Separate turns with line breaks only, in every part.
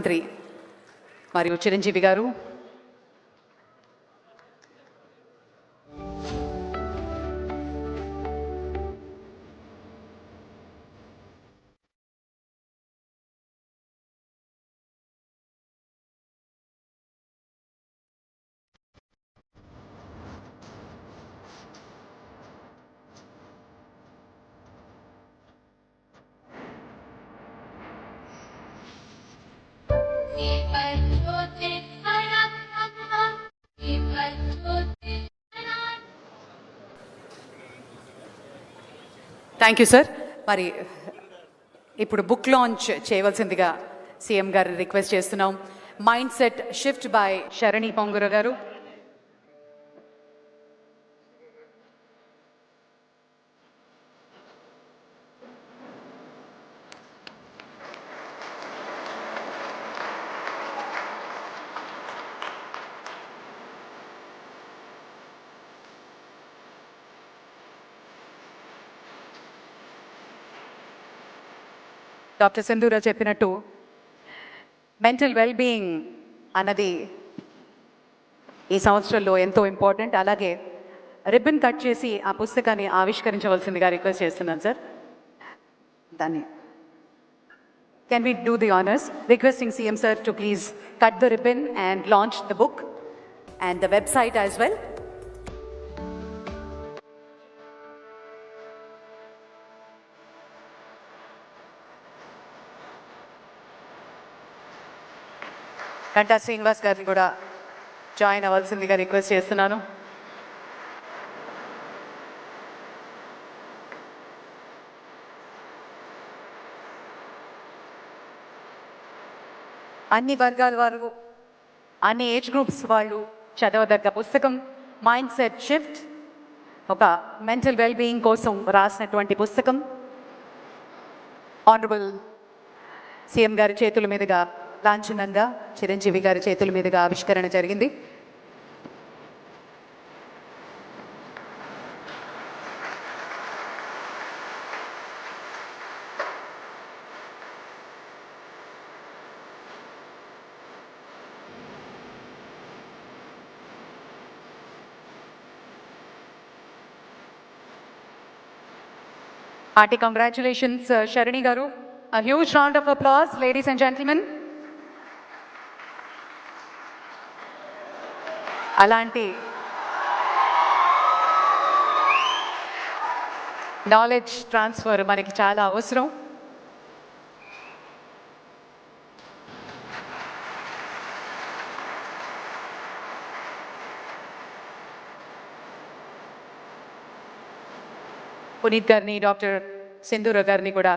ముఖ్యమంత్రి మరియు చిరంజీవి గారు, థ్యాంక్ యూ సార్. మరి ఇప్పుడు బుక్ లాంచ్ చేయవలసిందిగా సీఎం గారిని రిక్వెస్ట్ చేస్తున్నాం. Mind set shift by Sharani పొంగుర గారు. డాక్టర్ సింధూర చెప్పినట్టు మెంటల్ వెల్బీయింగ్ అన్నది ఈ సంవత్సరంలో ఎంతో ఇంపార్టెంట్. అలాగే రిబ్బన్ కట్ చేసి ఆ పుస్తకాన్ని ఆవిష్కరించవలసిందిగా రిక్వెస్ట్ చేస్తున్నాను సార్. దాన్ని can we do the honours requesting CM sir to please cut the ribbon and launch the book and the website as well. Ganta Srinivas గారిని కూడా జాయిన్ అవ్వాల్సిందిగా రిక్వెస్ట్ చేస్తున్నాను. అన్ని వర్గాల వారు, అన్ని ఏజ్ గ్రూప్స్ వాళ్ళు చదవదగ్గ పుస్తకం మైండ్ సెట్ షిఫ్ట్, ఒక మెంటల్ వెల్బీయింగ్ కోసం రాసినటువంటి పుస్తకం. ఆనరబుల్ సీఎం గారి చేతుల మీదుగా లాంఛనంగా చిరంజీవి గారి చేతుల మీదుగా ఆవిష్కరణ జరిగింది. Hearty congratulations, Sharani Garu. A huge round of applause, ladies and gentlemen. అలాంటి నాలెడ్జ్ ట్రాన్స్ఫర్ మనకి చాలా అవసరం. పునీత్ గారిని, డాక్టర్ సింధూర గారిని కూడా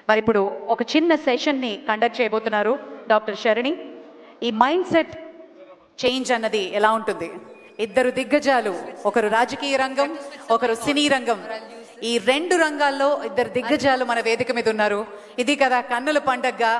మరి ఇప్పుడు ఒక చిన్న సెషన్ని కండక్ట్ చేయబోతున్నారు డాక్టర్ శరణి. ఈ మైండ్ సెట్ చేంజ్ అన్నది ఎలా ఉంటుంది? ఇద్దరు దిగ్గజాలు, ఒకరు రాజకీయ రంగం, ఒకరు సినీ రంగం, ఈ రెండు రంగాల్లో ఇద్దరు దిగ్గజాలు మన వేదిక మీద ఉన్నారు. ఇది కదా కన్నుల పండగగా